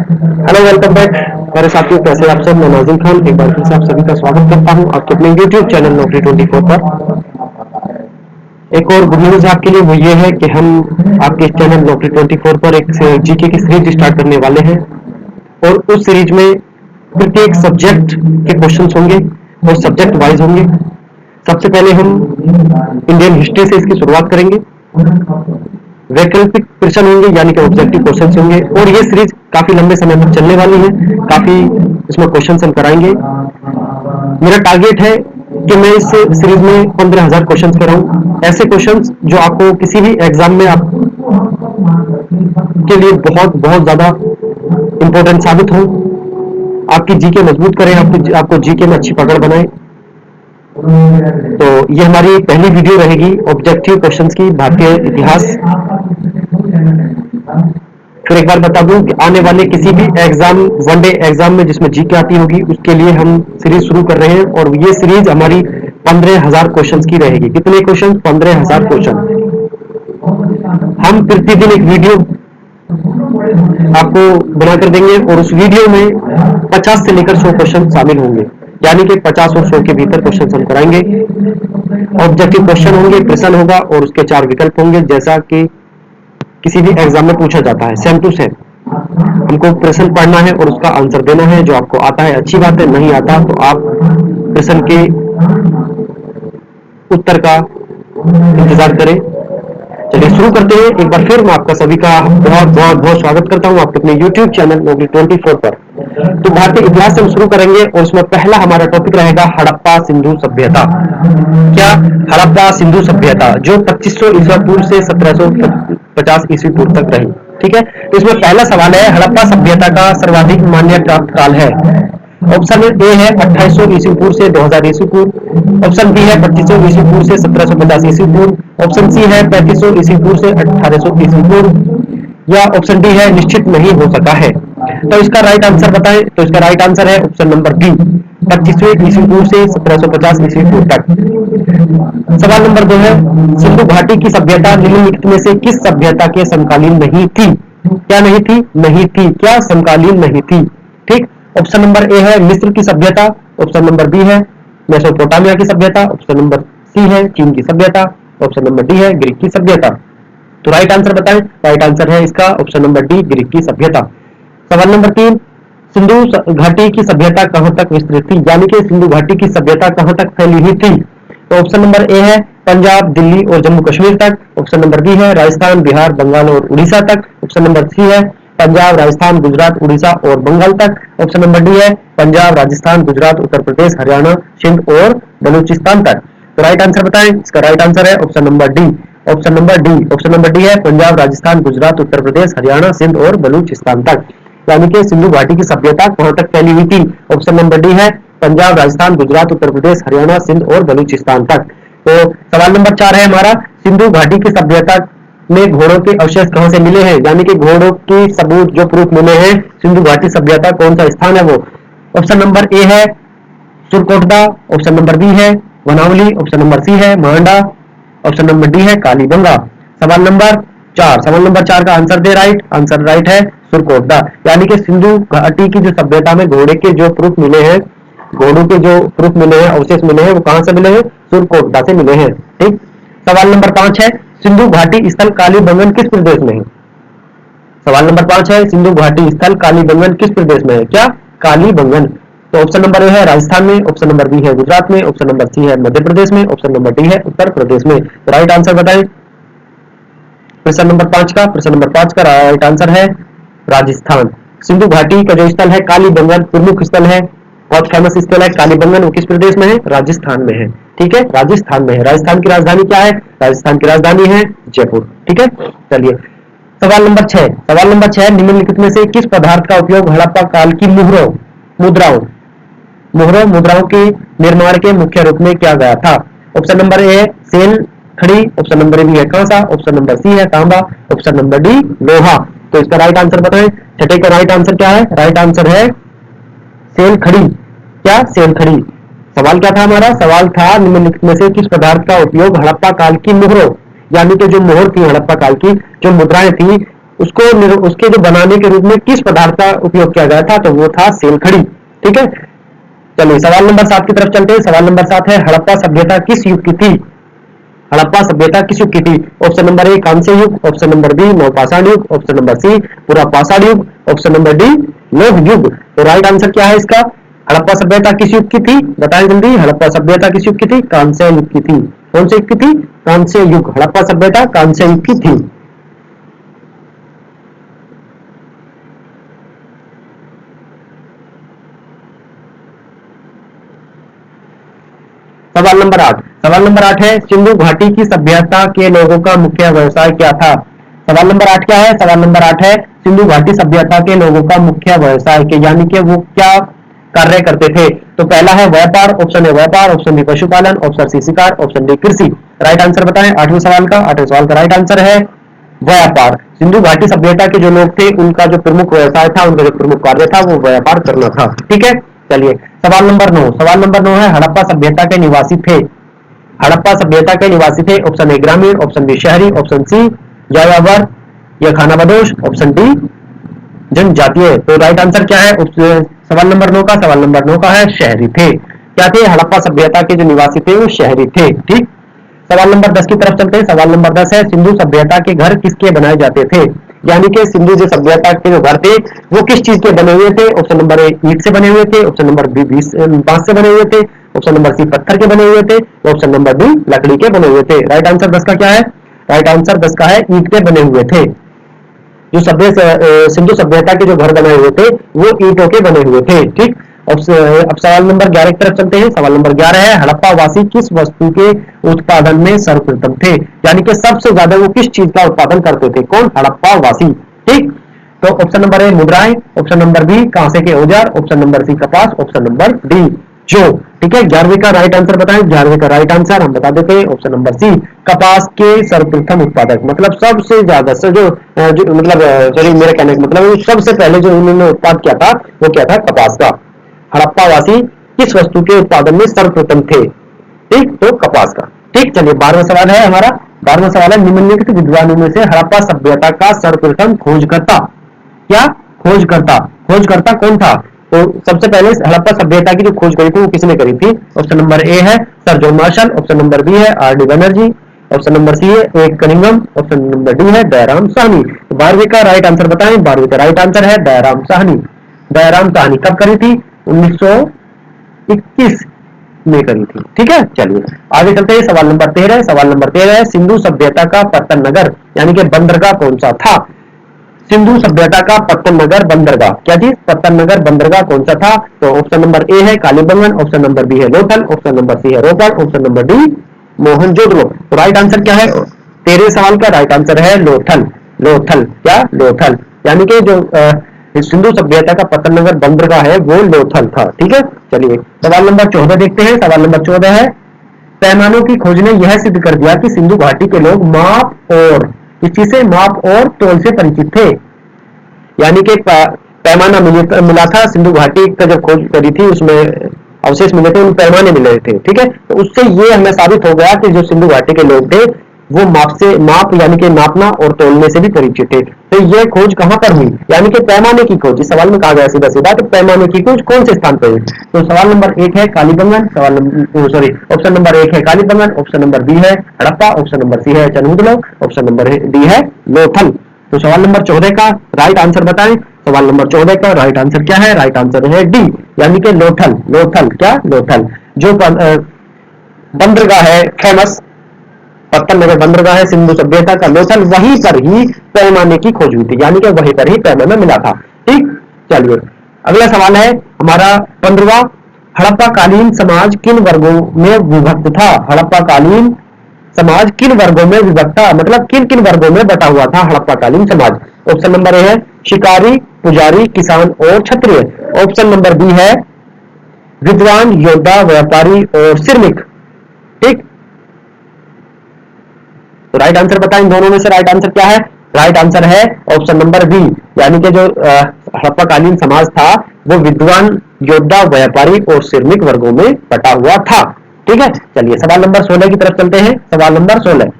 Hello, welcome back मेरे साथियों। कैसे आप सब? मैं नाजिम खान एक बार फिर से आप सभी का स्वागत करता हूं आपके अपने यूट्यूब चैनल नौकरी 24 पर। एक और गुड न्यूज आपके लिए, वो ये है कि हम आपके इस चैनल नौकरी 24 पर एक जीके की सीरीज स्टार्ट करने वाले हैं और उस सीरीज में प्रत्येक सब्जेक्ट के क्वेश्चंस होंगे और सब्जेक्ट वाइज होंगे। सबसे पहले हम इंडियन हिस्ट्री से इसकी शुरुआत करेंगे। वैकल्पिक प्रश्न होंगे यानी कि ऑब्जेक्टिव क्वेश्चन होंगे और ये सीरीज काफी लंबे समय तक चलने वाली है। काफी इसमें क्वेश्चन हम कराएंगे। मेरा टारगेट है कि मैं इस सीरीज में 15,000 क्वेश्चन कराऊं, ऐसे क्वेश्चन जो आपको किसी भी एग्जाम में आप के लिए बहुत बहुत ज्यादा इंपॉर्टेंट साबित हो, आपकी जीके मजबूत करें, आपको जीके में अच्छी पकड़ बनाए। तो ये हमारी पहली वीडियो रहेगी ऑब्जेक्टिव क्वेश्चंस की, भारतीय इतिहास। फिर एक बार बता दूं कि आने वाले किसी भी एग्जाम, वनडे एग्जाम में जिसमें जीके आती होगी, उसके लिए हम सीरीज शुरू कर रहे हैं और ये सीरीज हमारी 15,000 क्वेश्चन की रहेगी। कितने क्वेश्चन? 15,000 क्वेश्चन। हम प्रतिदिन एक वीडियो आपको बनाकर देंगे और उस वीडियो में 50 से लेकर 100 क्वेश्चन शामिल होंगे, यानी कि 50 और 100 के भीतर क्वेश्चन हम कराएंगे। ऑब्जेक्टिव क्वेश्चन होंगे, प्रश्न होगा और उसके 4 विकल्प होंगे, जैसा कि किसी भी एग्जाम में पूछा जाता है, सेम टू सेम। हमको प्रश्न पढ़ना है और उसका आंसर देना है। जो आपको आता है अच्छी बात है, नहीं आता तो आप प्रश्न के उत्तर का इंतजार करें। चलिए शुरू करते हैं। एक बार फिर मैं आपका सभी का बहुत बहुत बहुत स्वागत करता हूं आपके अपने YouTube चैनल नौकरी 24 पर। तो भारतीय इतिहास से हम शुरू करेंगे और उसमें पहला हमारा टॉपिक रहेगा हड़प्पा सिंधु सभ्यता। क्या? हड़प्पा सिंधु सभ्यता जो 2500 ईसा पूर्व से 1750 ईस्वी पूर्व तक रही। ठीक है, तो इसमें पहला सवाल है, हड़प्पा सभ्यता का सर्वाधिक मान्य प्राप्त काल है। ऑप्शन ए है 2800 ईस्वी पूर्व से 2000 ईस्वी पूर्व। ऑप्शन बी है 2500 ईस्वी पूर्व से 1750 ईस्वी पूर्व। ऑप्शन सी है 3500 ईस्वी पूर्व से 1800 ईस्वी पूर्व। या ऑप्शन डी है निश्चित नहीं हो सका है। तो इसका राइट आंसर बताएं। तो इसका राइट आंसर है ऑप्शन नंबर बी, 25वें ईस्वी पूर्व से 1750 ईस्वी पूर्व तक। सवाल नंबर 2 है, सिंधु घाटी की सभ्यता निम्नलिखित में से किस सभ्यता के समकालीन नहीं थी? क्या नहीं थी? नहीं थी। क्या? समकालीन नहीं थी। ठीक। ऑप्शन नंबर ए है मिस्र की सभ्यता। ऑप्शन नंबर बी है मेसोपोटामिया की सभ्यता। ऑप्शन नंबर सी है चीन की सभ्यता। ऑप्शन नंबर डी है ग्रीक की सभ्यता। तो राइट आंसर बताएं। राइट आंसर है इसका ऑप्शन नंबर डी, ग्रीक की सभ्यता। सवाल नंबर 3, सिंधु घाटी की सभ्यता कहां तक विस्तृत थी? यानी कि सिंधु घाटी की सभ्यता कहां तक फैली हुई थी? तो ऑप्शन नंबर ए है पंजाब, दिल्ली और जम्मू कश्मीर तक। ऑप्शन नंबर बी है राजस्थान, बिहार, बंगाल और उड़ीसा तक। ऑप्शन नंबर सी है पंजाब, राजस्थान, गुजरात, उड़ीसा और बंगाल तक। ऑप्शन नंबर डी है पंजाब, राजस्थान, गुजरात, उत्तर प्रदेश, हरियाणा, सिंध और बलूचिस्तान तक। तो राइट आंसर बताएं। इसका राइट आंसर है option number D. Option number D. Option number D है पंजाब, राजस्थान, गुजरात, उत्तर प्रदेश, हरियाणा, सिंध और बलूचिस्तान तक। यानी कि सिंधु घाटी की सभ्यता कहां तक फैली हुई थी? ऑप्शन नंबर डी है पंजाब, राजस्थान, गुजरात, उत्तर प्रदेश, हरियाणा, सिंध और बलूचिस्तान तक। तो सवाल नंबर 4 है हमारा, सिंधु घाटी की सभ्यता में घोड़ों के अवशेष कहां से मिले हैं? यानी कि घोड़ों की सबूत जो प्रूफ मिले हैं, सिंधु घाटी सभ्यता कौन सा स्थान है वो? ऑप्शन नंबर ए है सुरकोटदा। ऑप्शन नंबर बी है वनावली। ऑप्शन नंबर सी है मांडा। ऑप्शन नंबर डी है कालीबंगा। सवाल नंबर 4, सवाल नंबर 4 का आंसर दे राइट। आंसर राइट है सुरकोटदा। यानी कि सिंधु घाटी की जो सभ्यता में घोड़े के जो प्रूफ मिले हैं, घोड़ों के जो प्रूफ मिले हैं, अवशेष मिले हैं, वो कहां से मिले हैं? सुरकोटदा से मिले हैं। ठीक। सवाल नंबर 5 है, सिंधु घाटी स्थल कालीबंगन किस प्रदेश में है? सवाल नंबर 5 है, सिंधु घाटी स्थल कालीबंगन किस प्रदेश में है? क्या? कालीबंगन। तो ऑप्शन नंबर ए है राजस्थान में। ऑप्शन नंबर बी है गुजरात में। ऑप्शन नंबर सी है मध्य प्रदेश में। ऑप्शन नंबर डी है उत्तर प्रदेश में। तो राइट आंसर बताएं प्रश्न नंबर 5 का। प्रश्न नंबर 5 का राइट आंसर है राजस्थान। सिंधु घाटी का जो स्थल है कालीबंगन प्रमुख स्थल है, बहुत फेमस स्थल है कालीबंगन। वो किस प्रदेश में है? राजस्थान में है। ठीक है, राजस्थान में है। राजस्थान की राजधानी क्या है? राजस्थान की राजधानी है जयपुर। ठीक है, चलिए सवाल नंबर 6। सवाल नंबर 6, निम्नलिखित में से किस पदार्थ का उपयोग हड़प्पा काल की मुद्राओं के निर्माण के मुख्य रूप में किया गया था? ऑप्शन नंबर ए सेल खड़ी। ऑप्शन नंबर बी है कांसा। ऑप्शन नंबर सी है तांबा। ऑप्शन नंबर डी लोहा। तो इसका राइट आंसर बताएं। छठे का राइट आंसर क्या है? राइट आंसर है सेल खड़ी। क्या? सेल खड़ी। सवाल क्या था हमारा? सवाल था निम्नलिखित में से किस पदार्थ का उपयोग हड़प्पा काल की मोहरों, यानी कि जो मोहर थी हड़प्पा काल की, जो मुद्राएं थी, उसके जो बनाने के रूप में किस पदार्थ का उपयोग किया गया था, तो वो था सेलखड़ी। ठीक है, चलिए सवाल नंबर 7 की तरफ चलते हैं। सवाल नंबर 7 है, हड़प्पा सभ्यता किस युग की थी? हड़प्पा सभ्यता किस युग की थी? ऑप्शन नंबर ए कांस्य युग, ऑप्शन नंबर बी नवपाषाण युग, ऑप्शन नंबर सी पुरापाषाण युग, ऑप्शन नंबर डी लोह युग। तो राइट आंसर क्या है इसका? हड़प्पा सभ्यता किस युग की थी? बताएं जल्दी, हड़प्पा सभ्यता किस युग की थी? कांस्य युग की थी। कौन से युग की थी? कांस्य युग। हड़प्पा सभ्यता कांस्य युग की थी। सवाल नंबर 8। सवाल नंबर 8 है, सिंधु घाटी की सभ्यता के लोगों का मुख्य व्यवसाय क्या था? सवाल नंबर 8 क्या है? सवाल नंबर 8 है, सिंधु घाटी सभ्यता के लोगों का मुख्य व्यवसाय के, यानी कि वो क्या कार्य करते थे? तो पहला है व्यापार, ऑप्शन ए व्यापार, ऑप्शन बी पशुपालन, ऑप्शन सी शिकार, ऑप्शन डी कृषि। राइट आंसर बताएं। 8वें सवाल का 8वें सवाल का राइट आंसर है व्यापार। सिंधु घाटी सभ्यता के जो लोग थे, उनका जो प्रमुख व्यवसाय था, उनका जो प्रमुख कार्य था, वो व्यापार करना था। ठीक है, चलिए सवाल नंबर 9। सवाल नंबर 9 है, हड़प्पा सभ्यता के निवासी थे। हड़प्पा सभ्यता के निवासी थे, ऑप्शन ए ग्रामीण, ऑप्शन बी शहरी, ऑप्शन सी यायावर या खानाबदोश, ऑप्शन डी जनजातीय। तो राइट आंसर क्या है सवाल नंबर 9 का? सवाल नंबर 9 का है शहरी थे। क्या थे? हड़प्पा सभ्यता के जो निवासी थे वो शहरी थे। ठीक, सवाल नंबर 10 की तरफ चलते हैं। सवाल नंबर 10 है, सिंधु सभ्यता के घर किसके बनाए जाते थे? यानी कि सिंधु जो सभ्यता के जो घर थे, वो किस चीज के बने हुए थे? ऑप्शन नंबर ए ईंट से बने हुए थे, ऑप्शन नंबर बी बांस से बने हुए थे, ऑप्शन नंबर सी पत्थर के बने हुए थे, ऑप्शन नंबर डी लकड़ी के बने हुए थे। राइट आंसर 10 का क्या है? राइट आंसर 10 का है ईंट के बने हुए थे। जो सिंधु सभ्यता के जो घर बनाए हुए थे, वो ईंटों के बने हुए थे। ठीक, अब सवाल नंबर 11 की तरफ चलते हैं। सवाल नंबर 11 है, हड़प्पा वासी किस वस्तु के उत्पादन में सर्वप्रथम थे? यानी कि सबसे ज्यादा वो किस चीज का उत्पादन करते थे? कौन? हड़प्पा वासी। ठीक, तो ऑप्शन नंबर ए मुद्राएं, ऑप्शन नंबर बी कांसे के औजार, ऑप्शन नंबर सी कपास, ऑप्शन नंबर डी जो। ठीक है, 11वीं का राइट आंसर बताएं। 11वीं का राइट आंसर हम बता देते हैं, ऑप्शन नंबर सी कपास के सर्वप्रथम उत्पादक, मतलब सबसे ज्यादा से जो मतलब सॉरी मेरा कहने का मतलब सबसे पहले जो उन्होंने उत्पाद किया था, वो क्या था? कपास का। हड़प्पा वासी किस वस्तु के उत्पादन में सर्वप्रथम थे? ठीक, तो कपास का। ठीक, चलिए 12वां सवाल है हमारा। 12वां सवाल है, निम्नलिखित विद्वानों में से हड़प्पा सभ्यता का सर्वप्रथम खोजकर्ता क्या? खोजकर्ता। खोजकर्ता कौन था? तो सबसे पहले हड़प्पा सभ्यता की जो खोज करी थी, वो किसने करी थी? ऑप्शन नंबर ए है sir John Marshall, option number B है R D Banerjee, option number C है A Cunningham, option number D है दयाराम साहनी। 12वीं का राइट आंसर बताएं। 12वीं का राइट आंसर है दयाराम साहनी। दयाराम साहनी कब करी थी? 1921 में करी थी। ठीक है, चलिए आगे चलते हैं। सवाल नंबर 13। सवाल नंबर 13 है, सिंधु सभ्यता का पत्तन नगर यानी कि बंदरगाह कौन सा था? सिंधु सभ्यता का पत्तन नगर बंदरगाह, क्या चीज? पत्तन नगर बंदरगाह कौन सा था? तो ऑप्शन नंबर ए है कालीबंगन, ऑप्शन नंबर बी है लोथल, ऑप्शन नंबर सी है रोपड़, ऑप्शन नंबर डी मोहनजोदड़ो। तो राइट आंसर क्या है? 13 सवाल का राइट आंसर है लोथल। लोथल क्या? लोथल, यानी कि जो सिंधु सभ्यता का पत्तन नगर बंदरगाह है, वो लोथल था। ठीक है, चलिए सवाल नंबर 14 देखते हैं। सवाल नंबर 14 है, पैमानों की खोज ने यह सिद्ध कर दिया कि सिंधु घाटी के लोग माप और किस चीज से? माप और तोल से परिचित थे। यानी कि पैमाना मिला था, सिंधु घाटी का जब खोज करी थी, उसमें अवशेष मिले थे, उन पैमाने मिले थे। ठीक है, तो उससे ये हमें साबित हो गया कि जो सिंधु घाटी के लोग थे, वो माप यानी कि नापना और तोलने से भी परिचित थे। तो ये खोज कहां पर हुई? यानी कि पैमाने की खोज। इस सवाल में कहा गया सीधा सीधा, तो पैमाने की खोज कौन से स्थान पर हुई? तो सवाल नंबर 1 है कालीबंगन, ऑप्शन नंबर 1 है कालीबंगन, ऑप्शन नंबर बी है हड़प्पा, ऑप्शन नंबर सी है चनहुदलो, ऑप्शन नंबर डी है लोथल। तो सवाल नंबर 14 का राइट आंसर बताएं। सवाल नंबर 14 का राइट आंसर क्या है? राइट आंसर है डी, यानी कि लोथल। लोथल क्या? लोथल। जो बंदरगाह है फेमस, पत्तन नगर बंदरगाह है सिंधु सभ्यता का लोथल, वहीं पर ही पैमाने की खोज हुई थी, यानी कि वहीं पर ही पैमाना मिला था। ठीक, चलिए अगला सवाल है हमारा 15वां। हड़प्पा कालीन समाज किन वर्गों में विभक्त था? हड़प्पा कालीन समाज किन वर्गों में विभक्त था, मतलब किन किन वर्गों में बटा हुआ था हड़प्पा कालीन समाज? ऑप्शन नंबर ए है शिकारी, पुजारी, किसान और क्षत्रिय, ऑप्शन नंबर बी है विद्वान, योद्धा, व्यापारी और श्रमिक। ठीक, तो राइट आंसर बताएं, दोनों में से राइट आंसर क्या है? राइट आंसर है ऑप्शन नंबर बी, यानी कि जो हड़प्पाकालीन समाज था, वो विद्वान, योद्धा, व्यापारी और श्रमिक वर्गों में बटा हुआ था। ठीक है, चलिए सवाल नंबर 16 की तरफ चलते हैं। सवाल नंबर 16।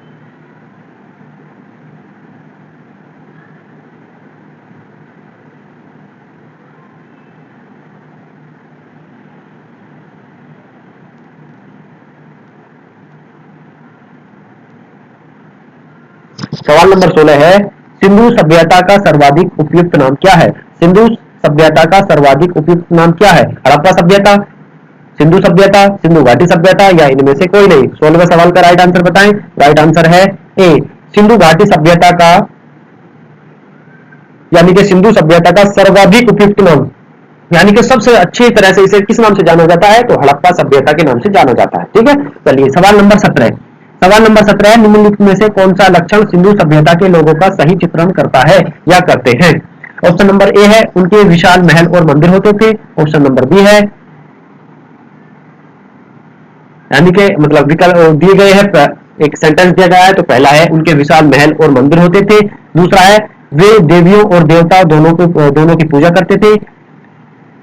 सवाल नंबर 16 है, सिंधु सभ्यता का सर्वाधिक उपयुक्त नाम क्या है? सिंधु सभ्यता का सर्वाधिक उपयुक्त नाम क्या है? हड़प्पा सभ्यता, सिंधु सभ्यता, सिंधु घाटी सभ्यता या इनमें से कोई नहीं। 16वें सवाल का राइट आंसर बताएं। राइट आंसर है ए, सिंधु घाटी सभ्यता का, यानी कि सिंधु सभ्यता का सर्वाधिक उपयुक्त नाम, यानी कि सबसे अच्छी तरह से इसे किस नाम से जाना जाता है? तो हड़प्पा सभ्यता के नाम से जाना जाता है। ठीक है, चलिए सवाल नंबर 17। सवाल नंबर 17 है, निम्नलिखित में से कौन सा लक्षण सिंधु सभ्यता के लोगों का सही चित्रण करता है या करते हैं? ऑप्शन नंबर ए है, उनके विशाल महल और मंदिर होते थे। ऑप्शन नंबर बी है, यानी कि मतलब विकल्प दिए गए हैं, एक सेंटेंस दिया गया है, तो पहला है उनके विशाल महल और मंदिर होते थे। दूसरा है वे देवियों और देवता दोनों की पूजा करते थे।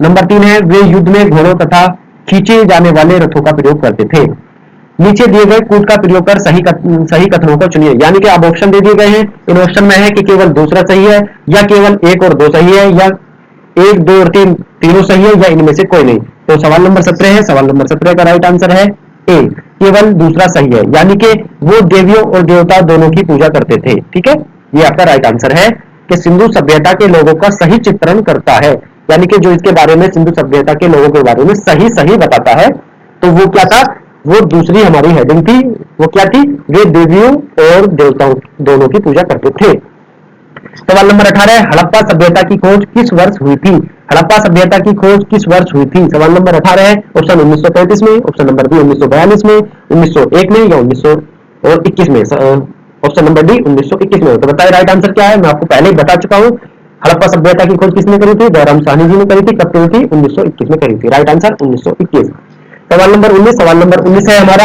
नंबर 3 है वे युद्ध में घोड़ों तथा खींचे जाने वाले रथों का प्रयोग करते थे। नीचे दिए गए कूट का प्रयोग कर सही कथनों को चुनिए, यानी कि अब ऑप्शन दे दिए गए हैं। इन ऑप्शन में है कि केवल दूसरा सही है, या केवल 1 और 2 सही है, या 1, 2 और 3 तीनों सही है, या इनमें से कोई नहीं। तो सवाल नंबर 17 है, सवाल नंबर 17 का राइट आंसर है ए, केवल दूसरा सही है, यानी कि वो देवियों और देवता दोनों की पूजा करते थे। ठीक है, ये आपका राइट आंसर है कि सिंधु सभ्यता के लोगों का सही चित्रण करता है, यानी कि जो इसके बारे में सिंधु सभ्यता के लोगों के बारे में सही बताता है। तो वो क्या था? वो दूसरी हमारी हेडिंग थी, वो क्या थी? वे देवियों और देवताओं दोनों की पूजा करते थे। सवाल नंबर 18 है, हड़प्पा सभ्यता की खोज किस वर्ष हुई थी? हड़प्पा सभ्यता की खोज किस वर्ष हुई थी? सवाल नंबर 18 है, ऑप्शन 1935 में, ऑप्शन नंबर बी 1942 में, 1901 में या 1921 में। ऑप्शन नंबर डी 1921 में। तो बताइए राइट आंसर क्या है? मैं आपको पहले ही बता चुका हूं, हड़प्पा सभ्यता की खोज किसने करी थी? दयाराम साहनी जी ने करी थी। कब करी थी? 1921 में करी थी। Right answer 1921। सवाल नंबर 19, सवाल नंबर 19 है हमारा,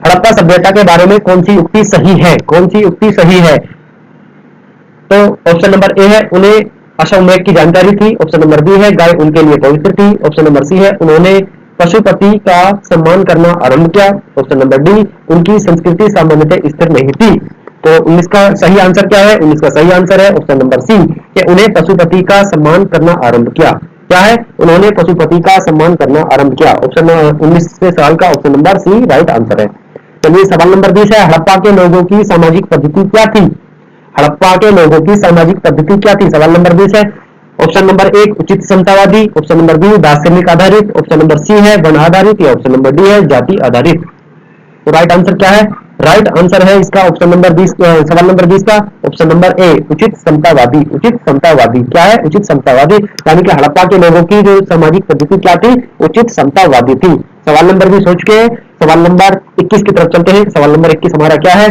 हड़प्पा सभ्यता के बारे में कौन सी युक्ति सही है? कौन सी युक्ति सही है? तो ऑप्शन नंबर ए है, उन्हें अश्वमेध की जानकारी थी। ऑप्शन नंबर बी है, गाय उनके लिए पवित्र थी। ऑप्शन नंबर सी है, उन्होंने पशुपति का सम्मान करना आरंभ किया। ऑप्शन नंबर डी, उनकी संस्कृति सामान्यतः स्थिर नहीं थी। तो 19 का सही आंसर क्या है? 19 का सही आंसर है ऑप्शन नंबर सी, कि उन्हें पशुपति का सम्मान करना आरंभ किया। क्या है? उन्होंने पशुपति का सम्मान करना आरंभ किया। ऑप्शन 19 साल का option number C right answer है। चलिए सवाल नंबर 20 है, हड़प्पा के लोगों की सामाजिक पद्धति क्या थी? हड़प्पा के लोगों की सामाजिक पद्धति क्या थी? सवाल नंबर 20 है। ऑप्शन नंबर 1 उचित समतावादी, ऑप्शन नंबर बी दार्शनिक आधारित, ऑप्शन नंबर सी है वन आधारित, या ऑप्शन नंबर डी है जाति आधारित। तो राइट आंसर क्या है? राइट आंसर है इसका ऑप्शन नंबर 20, सवाल नंबर 20 का ऑप्शन नंबर ए उचित समतावादी। उचित समतावादी क्या है? उचित समतावादी, यानी कि हड़प्पा के लोगों की जो सामाजिक पद्धति क्या थी? उचित समतावादी थी। सवाल नंबर 20 सोच के सवाल नंबर 21 की तरफ चलते हैं। सवाल नंबर 21 हमारा क्या है?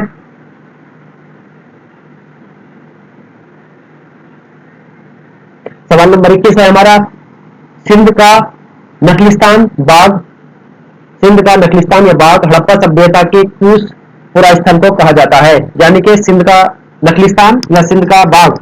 सवाल नंबर 21 है हमारा, सिंध का नखलिस्तान बाग, सिंध का नखलिस्तान या बाग हड़प्पा सभ्यता के किस पुरास्थल को कहा जाता है? यानी कि सिंध का नखलिस्तान या सिंध का बाग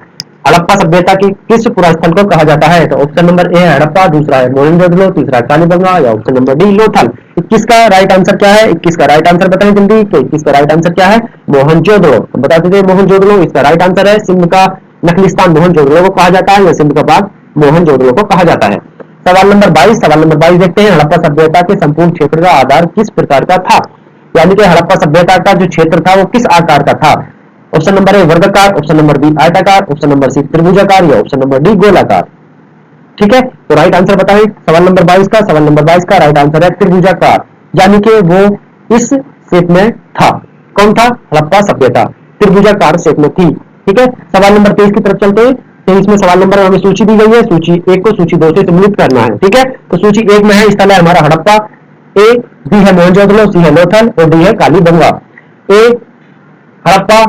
हड़प्पा सभ्यता के किस पुरास्थल को कहा जाता है? तो ऑप्शन नंबर ए है हड़प्पा, दूसरा है मोहनजोदड़ो, तीसरा कालीबंगा, या ऑप्शन नंबर डी लोथल। 21 का राइट आंसर क्या है? 21 का राइट आंसर बताएं जल्दी। तो 21 का राइट आंसर क्या है? मोहनजोदड़ो। बता दीजिए मोहनजोदड़ो इसका राइट आंसर है। सिंध का नखलिस्तान मोहनजोदड़ो को कहा जाता है, या सिंध का बाग मोहनजोदड़ो को कहा जाता है। सवाल नंबर 22, सवाल नंबर 22 देखते हैं, हड़प्पा सभ्यता के संपूर्ण क्षेत्र का आधार किस प्रकार का था? यानी कि हड़प्पा सभ्यता का जो क्षेत्र था वो किस आकार का था? ऑप्शन नंबर ए वर्गाकार, ऑप्शन नंबर बी आयताकार, ऑप्शन नंबर सी त्रिभुजाकार, या ऑप्शन नंबर डी गोलाकार। ठीक है, तो राइट आंसर बताएं सवाल नंबर 22 का। सवाल नंबर 22 का राइट आंसर है त्रिभुजाकार, यानी कि वो इस शेप में था। कौन था? हड़प्पा सभ्यता त्रिभुजाकार शेप में थी। ठीक है, सवाल नंबर 23 की तरफ चलते हैं। 23 में सवाल नंबर हमें सूची दी गई है, सूची 1 को सूची 2 से सम्मिलित करना है। ठीक है, तो सूची 1 में है स्थल है हमारा हड़प्पा, ए बी है मोहनजोदड़ो, सी है लोथल और डी है कालीबंगा। ए हड़प्पा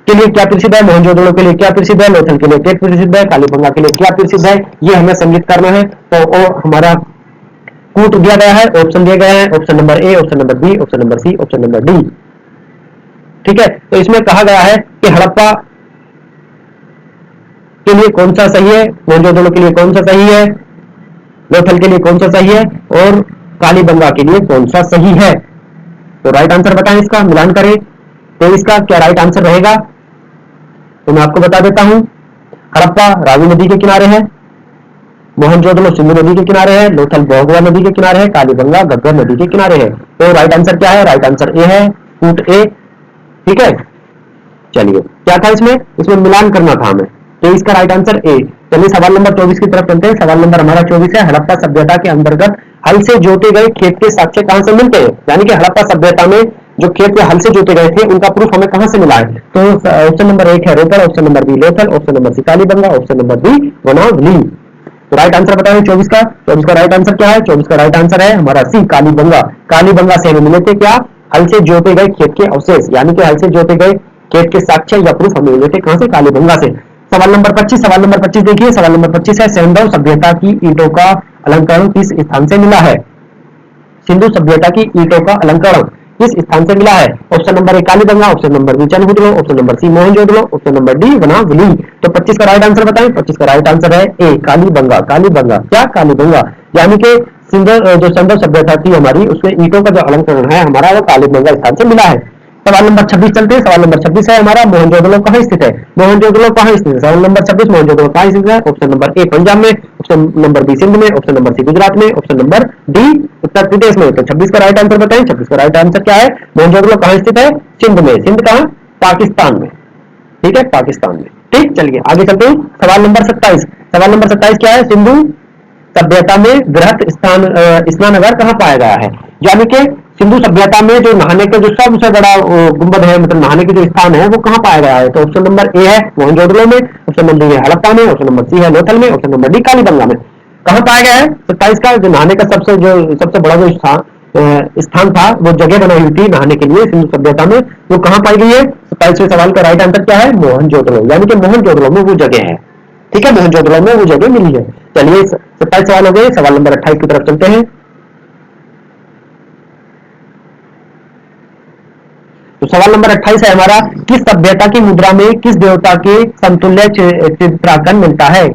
के लिए क्या प्रसिद्ध है? मोहनजोदड़ो के लिए क्या प्रसिद्ध है? लोथल के लिए क्या प्रसिद्ध है? कालीबंगा के लिए क्या प्रसिद्ध है? ये हमें सम्मिलित करना है। तो हमारा कूट दिया गया है, ऑप्शन दिए गए हैं, option number A, option number B, option number C, option number D. ठीक है, तो इसमें कहा गया है कि हड़प्पा के लिए कौन सा सही है, मोहनजोदड़ो के लिए कौन सा सही है, लोथल के लिए कौन सा सही है और कालीबंगा के लिए कौन सा सही है। तो राइट आंसर बताएं, इसका मिलान करें। तो इसका क्या राइट आंसर रहेगा? तो मैं आपको बता देता हूं, हड़प्पा रावी नदी के किनारे है, मोहनजोदड़ो सिंधु नदी के किनारे है, लोथल बोगवा नदी के किनारे है, कालीबंगा घग्गर नदी के किनारे है। तो राइट आंसर क्या है? राइट आंसर ए है, कूट ए। ठीक है, चलिए क्या था इसमें, इसमें मिलान करना था हमें, तो इसका राइट आंसर ए। चलिए सवाल नंबर 24 की तरफ चलते हैं। सवाल नंबर हमारा 24 है, हड़प्पा सभ्यता के अंतर्गत हल से जोते गए खेत के साक्ष्य कहां से मिलते हैं, यानी कि हड़प्पा सभ्यता में जो खेत के हल से जोते गए थे उनका प्रूफ हमें कहां से मिला है। तो ऑप्शन नंबर 1 है Ropar, option number B Lothal, option number C Kalibanga, option number D Banawali. तो राइट आंसर बताएं 24 का। 24 का राइट आंसर क्या है, 24 का राइट आंसर है हमारा सी कालीबंगा। कालीबंगा से हमें मिले थे क्या, हल से जोते गए खेत के अवशेष, यानी कि हल से जोते गए खेत के साक्ष्य या प्रूफ हमें मिले थे कहां से, कालीबंगा से। सवाल नंबर 25, सवाल नंबर 25 देखिए, सवाल नंबर 25 है सैंधव सभ्यता की ईंटों का अलंकरण किस स्थान से मिला है। सिंधु सभ्यता की ईंटों का अलंकरण किस स्थान से मिला है। Option number A Kalibanga, option number B Chandragupta, option number C Mohenjodaro, option number D Banawali. तो 25 का राइट आंसर बताएं। 25 का राइट आंसर है ए कालीबंगा। कालीबंगा क्या, कालीबंगा, यानी कि जो सिंधु सभ्यता थी हमारी, उसके ईंटों का जो अलंकरण है हमारा वो कालीबंगा स्थान से मिला है। सवाल नंबर 26 चलते हैं। सवाल नंबर 26 है हमारा मोहनजोदड़ो कहां स्थित है। मोहनजोदड़ो कहां स्थित है, सवाल नंबर 26 मोहनजोदड़ो कहां स्थित है। ऑप्शन नंबर ए पंजाब में, ऑप्शन नंबर बी सिंध में, ऑप्शन नंबर सी गुजरात में, option number D Uttar Pradesh में। तो 26 का राइट आंसर बताएं। 26 का राइट आंसर क्या है, मोहनजोदड़ो कहां स्थित है, सिंध में। सिंध कहां, पाकिस्तान में, ठीक है, पाकिस्तान में। ठीक, चलिए आगे चलते हैं। सवाल नंबर 27, सवाल नंबर 27 क्या है, सिंधु सभ्यता में वृहत स्नानघर कहां पाया गया है। यानी कि सिंधु सभ्यता में जो नहाने का जो सबसे बड़ा गुंबद है, मतलब नहाने के जो स्थान है वो कहां पाया गया है। तो ऑप्शन नंबर ए है मोहनजोदड़ो में, ऑप्शन नंबर बी है हड़प्पा में, ऑप्शन नंबर सी है लोथल में, ऑप्शन नंबर डी कालीबंगा में। कहां पाया गया है 27 का, जो नहाने का सबसे बड़ा जो स्थान था, वो जगह बनाई हुई थी नहाने के लिए सिंधु सभ्यता में, वो कहां पाई गई है। 27वें सवाल का राइट आंसर क्या है, मोहनजोदड़ो, यानी कि मोहनजोदड़ो में वो जगह है। ठीक है, मोहनजोदड़ो में वो जगह मिली है। चलिए 27 सवाल हो गए। सवाल नंबर 28 की तरफ चलते हैं। तो सवाल नंबर 28 है हमारा, किस सभ्यता की मुद्रा में किस देवता के समतुल्य चित्रांकन मिलता है।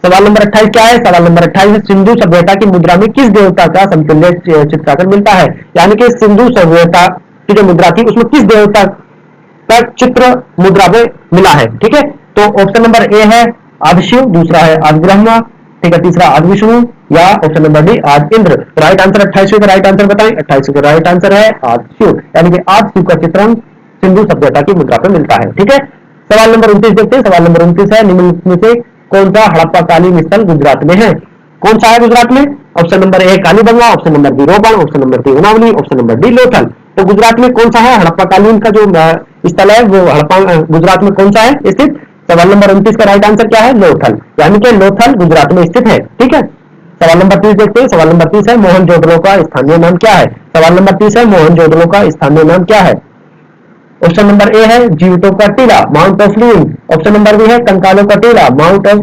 सवाल नंबर 28 क्या है, सवाल नंबर 28 सिंधु सभ्यता की मुद्रा में किस देवता का समतुल्य चित्रांकन मिलता है। यानी कि सिंधु सभ्यता की जो मुद्रा थी उसमें किस देवता का चित्र मुद्रा में मिला है। ठीक है, तो ऑप्शन नंबर ए है आदिशिव, दूसरा है आदि ब्रह्मा, ठीक है, तीसरा आदि विष्णु, या ऑप्शन नंबर डी आदि इंद्र। राइट आंसर 28वें का राइट आंसर बताएं। 28वें का राइट आंसर है आदि शिव, यानी कि आदि शिव का चित्रण सिंधु सभ्यता की मुद्रा पर मिलता है। ठीक है, सवाल नंबर 29 देखते हैं। सवाल नंबर 29 है, निम्नलिखित में से कौन सा हड़प्पा कालीन स्थल गुजरात में है। कौन सा है गुजरात में, option number A Kalibanga, option number B Ropan, option number C Banawali, option number D Lothal. तो गुजरात में कौन सा है हड़प्पा कालीन का जो स्थल है, वो हड़प्पा गुजरात में कौन सा है स्थित। सवाल नंबर 29 का राइट आंसर क्या है, लोथल, यानी कि लोथल गुजरात में स्थित है। ठीक है, सवाल नंबर 30 देखते हैं। सवाल नंबर 30 है, मोहनजोदड़ो का स्थानीय नाम क्या है। सवाल नंबर 30 है, मोहनजोदड़ो का स्थानीय नाम क्या है। ऑप्शन नंबर ए है जीवितों का टीला, mount of living, option number B है कंकालों का टीला, माउंट ऑफ,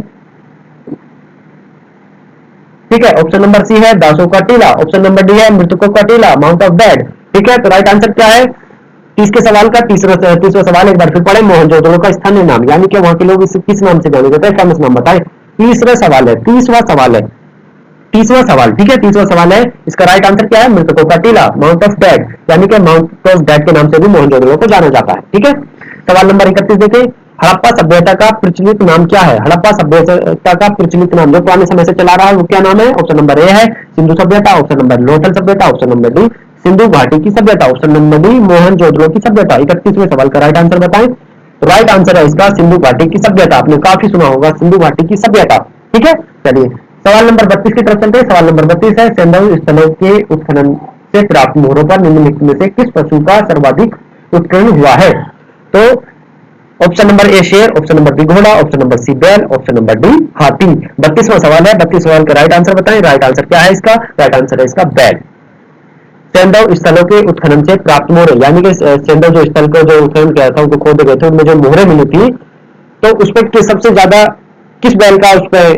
ठीक है, ऑप्शन नंबर सी है दासों का टीला, ऑप्शन नंबर डी है मृतकों का टीला, माउंट ऑफ डेड। ठीक है, तो राइट आंसर क्या है 30 के सवाल का। तीसरा सवाल एक बार फिर पढ़े, मोहनजोदड़ो का स्थानीय नाम, यानी कि वहां के लोग इसे किस नाम से जाने जाते हैं, फेमस नाम बताए। तीसरा सवाल है, तीसरा सवाल है, तीसरा सवाल, ठीक है, तीसरा सवाल है, इसका राइट आंसर क्या है, मृतकों का टीला, माउंट ऑफ डेड, यानी कि माउंट ऑफ डेड के नाम से भी मोहनजोदड़ो को जाना जाता है। ठीक है, सवाल नंबर 31 देखें, हड़प्पा सभ्यता का प्रचलित नाम क्या है। हड़प्पा सभ्यता का प्रचलित नाम जो पुराने समय से चला रहा है वो क्या नाम है। ऑप्शन नंबर ए है सिंधु सभ्यता, ऑप्शन नंबर लोथल सभ्यता, ऑप्शन नंबर डी सिंधु घाटी की सभ्यता, ऑप्शन नंबर डी मोहनजोदड़ो की सभ्यता। 31वें सवाल का राइट आंसर बताएं। तो राइट आंसर है इसका सिंधु घाटी की सभ्यता। आपने काफी सुना होगा सिंधु घाटी की सभ्यता। ठीक है, चलिए सवाल नंबर 32 की तरफ चलते हैं। सवाल नंबर 32 है, सैंधव स्थलों के उत्खनन से प्राप्त मोहरों पर निम्नलिखित में से किस पशु का सर्वाधिक उत्खनन हुआ है। तो ऑप्शन नंबर ए शेर, ऑप्शन नंबर बी घोड़ा, ऑप्शन नंबर सी बैल, ऑप्शन नंबर डी हाथी। 32वां सवाल है, 32 सवाल का राइट आंसर बताएं। राइट आंसर क्या है इसका, राइट आंसर है इसका बैल। सैंधव स्थलों के उत्खनन से प्राप्त मोहरे, यानी कि सैंधव जो स्थल को जो उत्खनन किया था उनको खोदे गए थे, उनमें जो मोहरे मिली थी, तो उस पर सबसे ज्यादा किस बैल का उस पर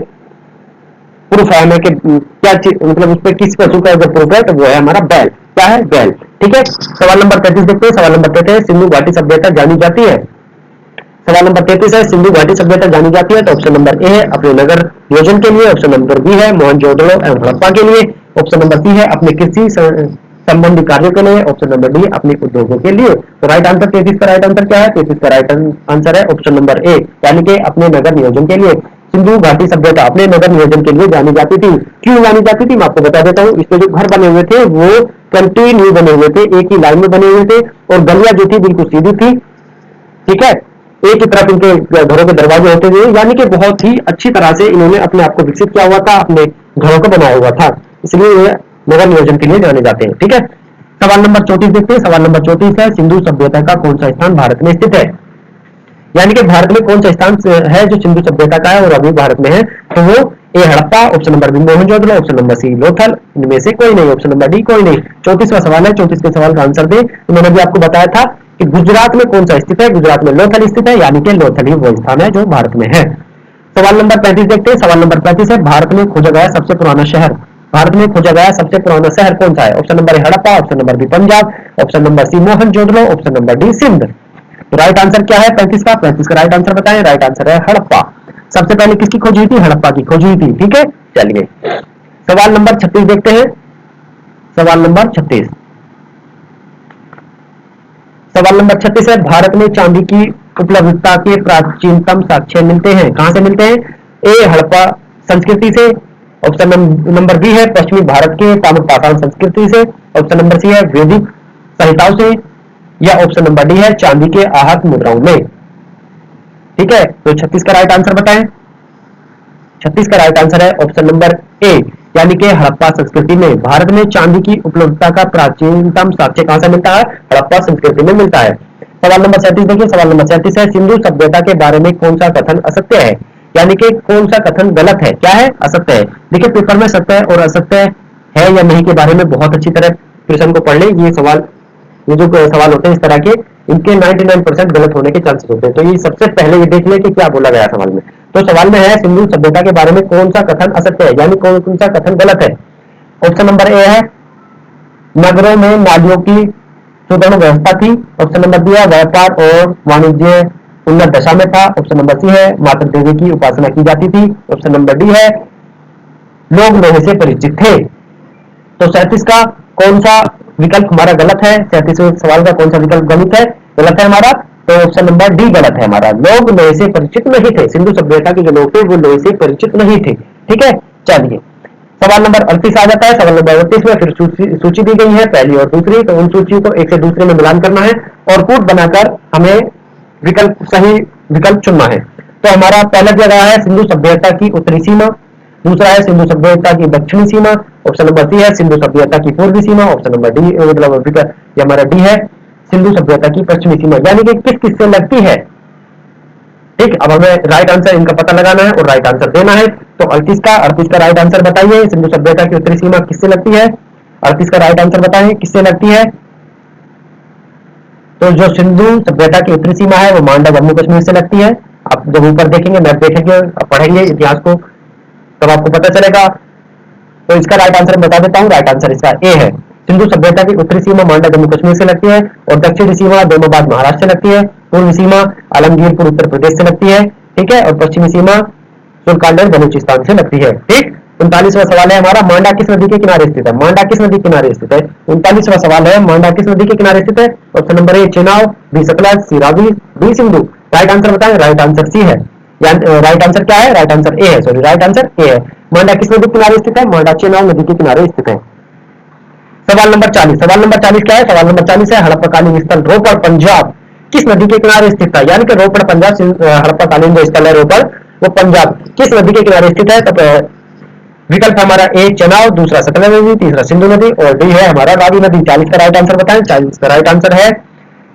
प्रूफ है हमें कि क्या मतलब उस पर किस पशु का जो प्रूफ है, तो वो है हमारा बैल। क्या है, बैल। ठीक है, सवाल नंबर 33 देखते हैं। सवाल नंबर 33 सिंधु घाटी सभ्यता जानी जाती है। सवाल नंबर 33 है, सिंधु घाटी सभ्यता जानी जाती है। तो ऑप्शन नंबर ए है अपने नगर नियोजन के लिए, ऑप्शन नंबर बी है मोहनजोदड़ो एवं हड़प्पा के लिए, ऑप्शन नंबर सी है अपने कृषि संबंधी कार्यों के लिए, ऑप्शन नंबर डी अपने उद्योगों के लिए। तो राइट आंसर 33 का राइट आंसर क्या है, 33 का राइट आंसर है ऑप्शन नंबर ए, यानी कि अपने नगर नियोजन के लिए। सिंधु घाटी सभ्यता अपने नगर नियोजन के लिए जानी जाती थी। क्यों जानी जाती थी मैं आपको बता देता हूँ। इसमें जो घर बने हुए थे वो कंटिन्यू बने हुए थे, एक ही लाइन में बने हुए थे, और गलियां जो थी बिल्कुल सीधी थी, ठीक है, एक ही तरफ इनके घरों के दरवाजे होते थे, यानी कि बहुत ही अच्छी तरह से इन्होंने अपने आप को विकसित किया हुआ था, अपने घरों को बनाया हुआ था, इसलिए ये नगर नियोजन के लिए जाने जाते हैं। ठीक है, सवाल नंबर 34 देखते हैं। सवाल नंबर 34 है, सिंधु सभ्यता का कौन सा स्थान भारत में स्थित है? यानी कि भारत में कौन सा स्थान है जो सिंधु सभ्यता का है और अभी भारत में है? तो वो A Harappa, option number B Mohenjodaro, option number C Lothal, इनमें से कोई नहीं, ऑप्शन नंबर डी कोई नहीं। 34वां सवाल है, 34 के सवाल का आंसर दे। तो मैंने भी आपको बताया था कि गुजरात में कौन सा स्थित है, गुजरात में लोथल स्थित है, यानी कि लोथल ही वो स्थान है जो भारत में है। सवाल नंबर 35 देखते हैं। सवाल नंबर 35 है, भारत में खोजा गया सबसे पुराना शहर, भारत में खोजा गया सबसे पुराना शहर कौन सा है? Option number A Harappa, option number B Punjab, option number C Mohenjodaro, option number D Sindh. तो राइट आंसर क्या है 35 का? 35 का राइट आंसर बताएं। राइट आंसर है हड़प्पा। सबसे पहले किसकी खोज हुई थी? हड़प्पा की खोज हुई थी। ठीक है, चलिए सवाल नंबर 36 देखते हैं। सवाल नंबर 36, सवाल नंबर 36 है, भारत में चांदी की उपलब्धता के प्राचीनतम साक्ष्य मिलते हैं, कहां से मिलते हैं? ए हड़प्पा संस्कृति से, ऑप्शन नंबर बी है पश्चिमी भारत के ताम्रपाषाण संस्कृति से, ऑप्शन नंबर सी है वैदिक संहिताओं से, या ऑप्शन नंबर डी है चांदी के आहत मुद्राओं में। ठीक है, तो 36 का राइट आंसर बताएं। 36 का राइट आंसर है ऑप्शन नंबर ए, यानी कि हड़प्पा संस्कृति में भारत में चांदी की उपलब्धता का प्राचीनतम साक्ष्य कहां से मिलता है? हड़प्पा संस्कृति में मिलता है। सवाल नंबर 37 देखिए। सवाल नंबर 37 है, सिंधु सभ्यता के बारे में कौन सा कथन असत्य है? यानी कि कौन सा कथन गलत है? क्या है? असत्य है। देखिए पेपर में सत्य और असत्य है या नहीं के बारे में बहुत अच्छी तरह क्वेश्चन को पढ़ ले। ये सवाल, ये जो सवाल होते हैं इस तरह के, इनके 99% गलत होने के चांसेस होते हैं। तो ये सबसे पहले ये देख ले कि क्या बोला गया सवाल में। तो सवाल में है, सिंधु सभ्यता के बारे में कौन सा कथन असत्य है, यानी कौन सा कथन गलत है? ऑप्शन नंबर ए है नगरों में नालियों की सुदृढ़ व्यवस्था थी, ऑप्शन नंबर बी है व्यापार और वाणिज्य उन्नत दशा में था, ऑप्शन नंबर सी है माता देवी की उपासना की जाती थी, ऑप्शन नंबर डी है लोग लोहे से परिचित थे। तो 37 का कौन सा विकल्प हमारा गलत है? 37वें सवाल का कौन सा विकल्प गलत है हमारा? तो ऑप्शन नंबर डी गलत है हमारा, लोग लोहे से परिचित नहीं थे। सिंधु सभ्यता के जो लोग थे वो लोहे से परिचित नहीं थे। ठीक है, चलिए सवाल नंबर 38 आ जाता है। सवाल नंबर 38 में फिर सूची दी गई है, पहली और दूसरी, तो उन सूची को एक से दूसरे में मिलान करना है और कूट बनाकर हमें विकल्प, सही विकल्प चुनना है। तो हमारा पहला जगह है सिंधु सभ्यता की उत्तरी सीमा, दूसरा है सिंधु सभ्यता की दक्षिणी सीमा, ऑप्शन नंबर सी है सिंधु सभ्यता की पूर्वी सीमा, ऑप्शन नंबर डी मतलब ये हमारा डी है सिंधु सभ्यता की पश्चिमी सीमा, यानी कि किस किस से लगती है। ठीक, अब हमें राइट आंसर इनका पता लगाना है और राइट आंसर देना है। तो 38 का राइट आंसर बताइए, सिंधु सभ्यता की उत्तरी सीमा किससे लगती है? 38 का राइट आंसर बताएं किससे लगती है? तो जो सिंधु सभ्यता की उत्तरी सीमा है वो मांडा जम्मू कश्मीर से लगती है। आप जब ऊपर देखेंगे, मैप देखेंगे, पढ़ेंगे इतिहास को, तब आपको पता चलेगा। तो इसका राइट आंसर बता देता हूँ, राइट आंसर इसका ए है। सिंधु सभ्यता की उत्तरी सीमा मांडा जम्मू कश्मीर से लगती है और दक्षिणी सीमा दोनोबाद महाराष्ट्र से लगती है, पूर्वी सीमा आलमगीरपुर उत्तर प्रदेश से लगती है, ठीक है, और पश्चिमी सीमा सुरकांडर बलूचिस्तान से लगती है। ठीक, 39वां सवाल है हमारा, मांडा किस नदी के किनारे स्थित है? मांडा किस नदी के किनारे स्थित है? 39वां सवाल है, मांडा किस नदी के किनारे स्थित है? Option number A Chenab, B Sutlej, C Ravi, D Sindhu. Right answer बताएं। राइट आंसर सी है। राइट आंसर क्या है? राइट आंसर ए है, सॉरी राइट आंसर ए है। मांडा किस नदी के किनारे स्थित है? मांडा चेनाब नदी के किनारे स्थित है। सवाल नंबर 40, सवाल नंबर 40 क्या है? सवाल नंबर 40 है, हड़प्पाकालीन स्थल रोपड़ पंजाब किस नदी के किनारे स्थित था? यानी कि रोपड़ पंजाब, हड़प्पाकालीन जो स्थल है रोपड़ वो पंजाब किस नदी के किनारे स्थित है? तो विकल्प हमारा ए चेनाब, दूसरा सतलज नदी, तीसरा सिंधु नदी और डी है हमारा रावी नदी। 40 का राइट आंसर बताएं। 40 का राइट आंसर है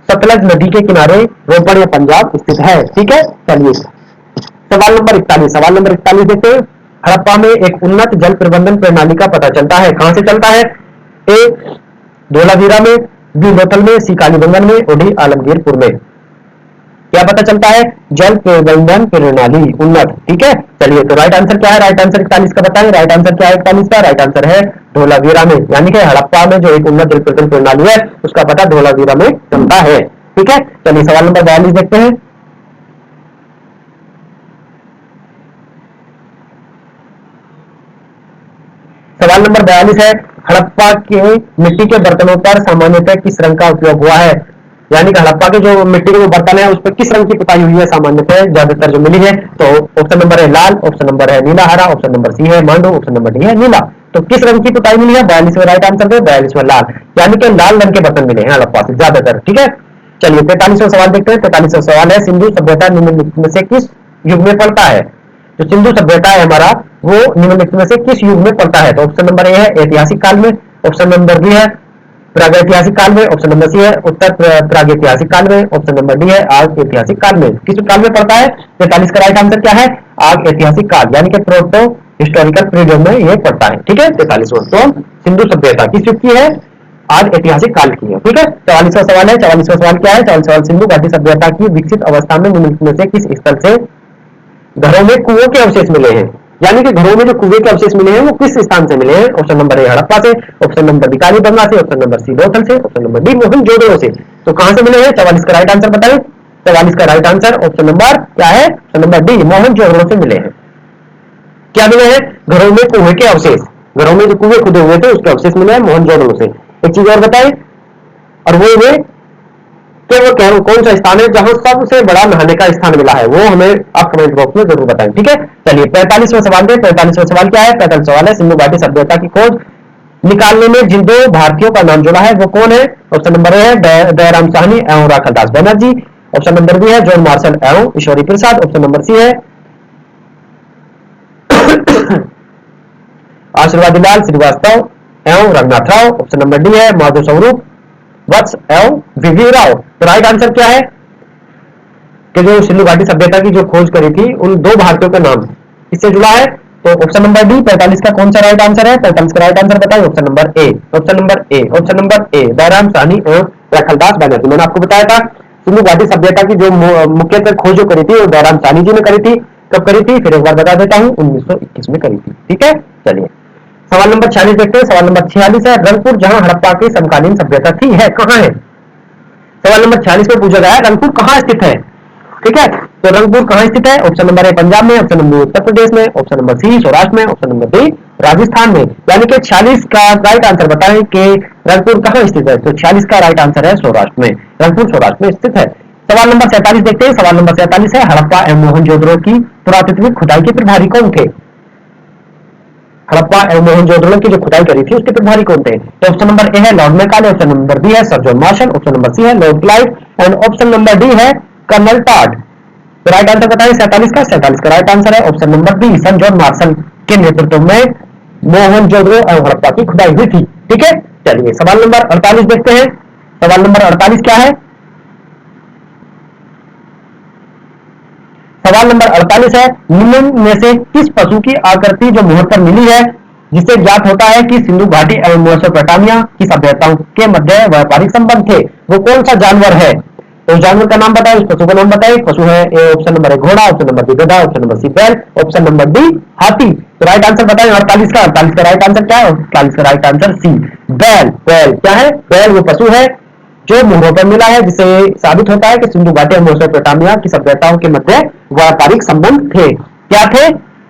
सतलज नदी के किनारे रोपड़ या पंजाब स्थित है। ठीक है, चलिए सवाल नंबर 41, सवाल नंबर 41 देखते हैं। हड़प्पा में एक उन्नत जल प्रबंधन प्रणाली का पता चलता है, कहां से चलता है? ए धोलावीरा में, बी लोथल में, सी कालीबंगन में और डी आलमगीरपुर में। क्या पता चलता है? जल प्रबंधन प्रणाली उन्नत। ठीक है, चलिए तो राइट आंसर क्या है? राइट आंसर 41 का बताएं। राइट आंसर क्या है 41 का? राइट आंसर है धोलावीरा में, यानी कि हड़प्पा में जो एक उन्नत जल प्रबंधन प्रणाली है उसका पता धोलावीरा में चलता है। ठीक है, चलिए सवाल नंबर 42 देखते हैं। सवाल नंबर 42 है, हड़प्पा के मिट्टी के बर्तनों पर सामान्यतः किस रंग का उपयोग हुआ है? यानी कि हड़प्पा के जो मिट्टी के जो बर्तन है उस पर किस रंग की पुताई हुई है सामान्यतः ज्यादातर जो मिली है? तो ऑप्शन नंबर है लाल, ऑप्शन नंबर है नीला हरा, ऑप्शन नंबर सी है मांडू, ऑप्शन नंबर डी है नीला। तो किस रंग की पुताई मिली है? 42 में राइट आंसर है 42 में लाल, यानी कि लाल रंग के बर्तन मिले हैं हड़प्पा से ज्यादातर। ठीक है, चलिए 43वां सवाल देखते हैं। 43वां सवाल है, सिंधु सभ्यता निम्नलिखित में से किस युग में पड़ता है? जो सिंधु सभ्यता है हमारा, वो निम्नलिखित में से किस युग में पड़ता है? तो ऑप्शन नंबर ए है ऐतिहासिक काल में, ऑप्शन नंबर बी है प्रागैतिहासिक काल में, ऑप्शन नंबर सी है उत्तर प्रागैतिहासिक काल में, ऑप्शन नंबर डी है आग ऐतिहासिक काल में। किस काल में पड़ता है? 43 का राइट आंसर क्या है? आग ऐतिहासिक काल, यानी कि प्रोटो हिस्टोरिकल पीरियड में यह पड़ता है। ठीक है, 43वां। तो सिंधु सभ्यता किस युग की है? आज ऐतिहासिक काल की है। ठीक है, 44वां सवाल है। 44वां सवाल क्या है? 44वां सवाल, सिंधु घाटी सभ्यता की विकसित अवस्था में निम्नलिखित में से किस स्थल से घरों में कुओं के अवशेष मिले हैं? यानी कि घरों में जो कुएं के अवशेष मिले हैं वो किस स्थान से मिले हैं? ऑप्शन नंबर ए हड़प्पा से, ऑप्शन नंबर बी कालीबंगा से, ऑप्शन नंबर सी लोथल से, ऑप्शन नंबर डी मोहनजोदड़ो से। तो कहां से मिले हैं? 44 का राइट आंसर बताएं। 44 का राइट आंसर ऑप्शन नंबर क्या है? ऑप्शन नंबर डी मोहनजोदड़ो से मिले हैं। क्या मिले हैं? घरों में कुएं के अवशेष, घरों में जो कुएं खुदे हुए थे उसके अवशेष मिले हैं मोहनजोदड़ो से। एक चीज और बताएं, और वो कौन सा स्थान है जहां सबसे बड़ा नहाने का स्थान मिला है? वो हमें आप कमेंट बॉक्स में जरूर बताएं। ठीक है, चलिए 45वां सवाल है। 45वां सवाल क्या है? 45वां सवाल है, सिंधु घाटी सभ्यता की खोज निकालने में जिन दो भारतीयों का नाम जुड़ा है वो कौन है? ऑप्शन नंबर ए है दयाराम साहनी एवं Rakhaldas Banerji, option number B है जॉन मार्शल एवं ईश्वरी प्रसाद, ऑप्शन नंबर सी है आशीर्वादीलाल श्रीवास्तव एवं Ranganath Rao, option number D है माधव स्वरूप वत्स एवं वीवी राव। तो राइट आंसर क्या है कि जो सिंधु घाटी सभ्यता की जो खोज करी थी उन दो भारतीयों का नाम इससे जुड़ा है? तो ऑप्शन नंबर डी 45 का कौन सा राइट आंसर है? 45 का राइट आंसर बताइए। Option number A, option number A, option number ए दयाराम साहनी एवं राखालदास बनर्जी। मैंने आपको बताया था सिंधु घाटी सभ्यता की जो मुख्यतः खोज जो करी थी वो दयाराम साहनी जी ने करी थी। कब करी थी? फिर एक बार बता देता हूँ, 1921 में करी थी। ठीक है, चलिए सवाल नंबर 46 देखते हैं। सवाल नंबर 46 है, रंगपुर जहां हड़प्पा की समकालीन सभ्यता थी है कहां है? सवाल नंबर 46 में पूछा गया है रंगपुर कहां स्थित है। ठीक है, तो रंगपुर कहां स्थित है? ऑप्शन नंबर ए पंजाब में, ऑप्शन नंबर उत्तर प्रदेश में, ऑप्शन नंबर सी सौराष्ट्र में, ऑप्शन नंबर डी राजस्थान में। यानी कि 46 का राइट आंसर बताएं कि रंगपुर कहां स्थित है? तो 46 का राइट आंसर है सौराष्ट्र में, रंगपुर सौराष्ट्र में स्थित है। सवाल नंबर 47 देखते हैं। सवाल नंबर 47 है, हड़प्पा एवं मोहनजोदड़ो की पुरातात्विक खुदाई के प्रभारी कौन थे? हड़प्पा एवं मोहनजोदड़ो की जो खुदाई करी थी उसके प्रभारी कौन थे? तो ऑप्शन नंबर ए है lord Macaulay, option number B है sir John Marshall, option number C है lord Clive and option number D है कर्नल टॉड। तो राइट आंसर बताइए 47 का। 47 का राइट आंसर है option number B sir John Marshall के नेतृत्व में मोहनजोदड़ो एवं हड़प्पा की खुदाई हुई थी। ठीक है, चलिए सवाल नंबर 48 देखते हैं। सवाल नंबर 48 क्या है? सवाल नंबर 48 है, निम्न में से किस पशु की आकृति जो मुहर पर मिली है जिससे ज्ञात होता है कि सिंधु घाटी एवं मेसोपोटामिया की सभ्यताओं के मध्य व्यापारिक संबंध थे, वो कौन सा जानवर है? तो जानवर का नाम बताए, उस पशु का नाम बताए। पशु है ए ऑप्शन नंबर ए घोड़ा, ऑप्शन नंबर बी गधा, ऑप्शन नंबर सी बैल, ऑप्शन नंबर डी हाथी। तो राइट आंसर बताएं 48 का। 48 का राइट आंसर क्या है? 48 का राइट आंसर सी बैल। बैल क्या है? बैल वो पशु है जो मुहरों पर मिला है, जिससे साबित होता है कि सिंधु घाटी और मेसोपोटामिया की सभ्यताओं के मध्य व्यापारिक संबंध थे। क्या थे?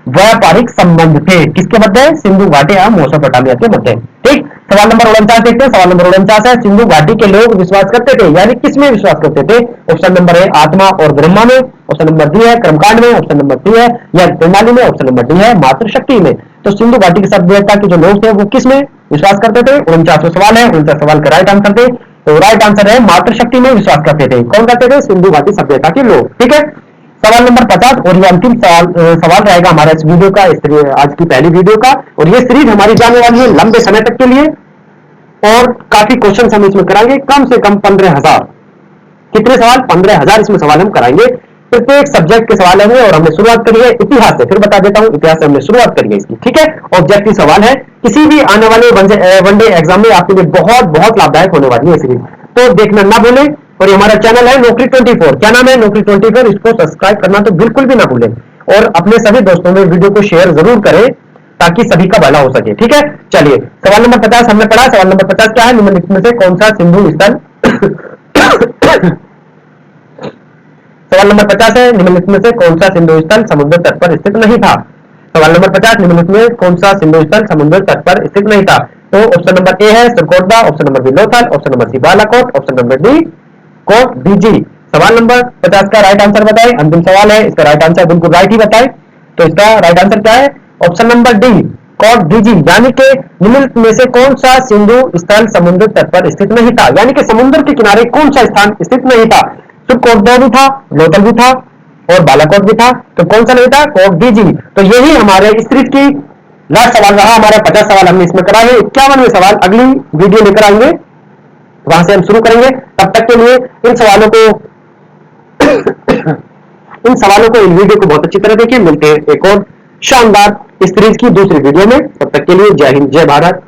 व्यापारिक संबंध थे। किसके मध्य? सिंधु घाटी और मेसोपोटामिया के मध्य। ठीक, सवाल नंबर 49 देखते हैं। सवाल नंबर 49 है, सिंधु घाटी के लोग विश्वास करते थे, यानी किसमें विश्वास करते थे? ऑप्शन नंबर ए आत्मा और ब्रह्मा में, ऑप्शन नंबर बी है कर्मकांड में, ऑप्शन नंबर सी है यज्ञ प्रणाली में, ऑप्शन नंबर डी है मातृशक्ति में। तो सिंधु घाटी की सभ्यता के जो लोग थे वो किसमें विश्वास करते थे? 49वां सवाल है। 49 सवाल का राइट आंसर थे, तो राइट आंसर है मातृशक्ति में विश्वास करते थे। कौन करते थे? सिंधु घाटी सभ्यता के लोग। ठीक है, सवाल नंबर 50 और ये अंतिम सवाल रहेगा हमारा इस वीडियो का, आज की पहली वीडियो का। और ये सीरीज हमारी जाने वाली है लंबे समय तक के लिए और काफी क्वेश्चन हम इसमें कराएंगे, कम से कम 15,000। कितने सवाल? 15,000 इसमें सवाल हम कराएंगे। प्रत्येक सब्जेक्ट के सवाल होंगे और हमने शुरुआत करी है इतिहास से। फिर बता देता हूं इतिहास से हमने शुरुआत करी है इसकी। ठीक है, ऑब्जेक्टिव सवाल है, किसी भी आने वाले वनडे एग्जाम में आपके लिए बहुत बहुत लाभदायक होने वाली है सीरीज, तो देखना ना भूलें। और ये हमारा चैनल है नौकरी 24। क्या नाम है? नौकरी 24। इसको सब्सक्राइब करना तो बिल्कुल भी ना भूलें और अपने सभी दोस्तों में वीडियो को शेयर जरूर करें ताकि सभी का भला हो सके। ठीक है, चलिए सवाल नंबर 50 हमने पढ़ा। सवाल नंबर 50 क्या है? निम्नलिखित में से कौन सा सिंधु स्थल सवाल नंबर 50 है, निम्नलिखित में से कौन सा सिंधु स्थल समुद्र तट पर स्थित नहीं था? सवाल नंबर 50, निम्नलिखित में कौन सा सिंधु स्थल समुद्र तट पर स्थित नहीं था? तो ऑप्शन नंबर ए है Surkotada, option number B Lothal, option number C Balakot, option number D Kot Diji. सवाल नंबर 50 का राइट आंसर बताएं। अंतिम सवाल है, इसका राइट आंसर बिल्कुल राइट ही बताएं। तो इसका राइट आंसर क्या है? ऑप्शन नंबर डी कॉट डीजी, यानी कि निम्नलिखित में से कौन सा सिंधु स्थल समुद्र तट पर स्थित नहीं था, यानी कि समुद्र के किनारे कौन सा स्थान स्थित नहीं था। तो कोटद्वार भी था, लोथल भी था और बालाकोट भी था, तो कौन सा नहीं था, कॉट डीजी। तो यही हमारे इस सीरीज की लास्ट सवाल रहा, हमारा 50 सवाल हमने इसमें करा है। 51वें सवाल अगली वीडियो लेकर आएंगे, वहां से हम शुरू करेंगे। तब तक के लिए इन सवालों को इन वीडियो को बहुत अच्छी तरह देखिए। मिलते हैं एक और शानदार इस सीरीज की दूसरी वीडियो में। तब तक के लिए जय हिंद, जय भारत।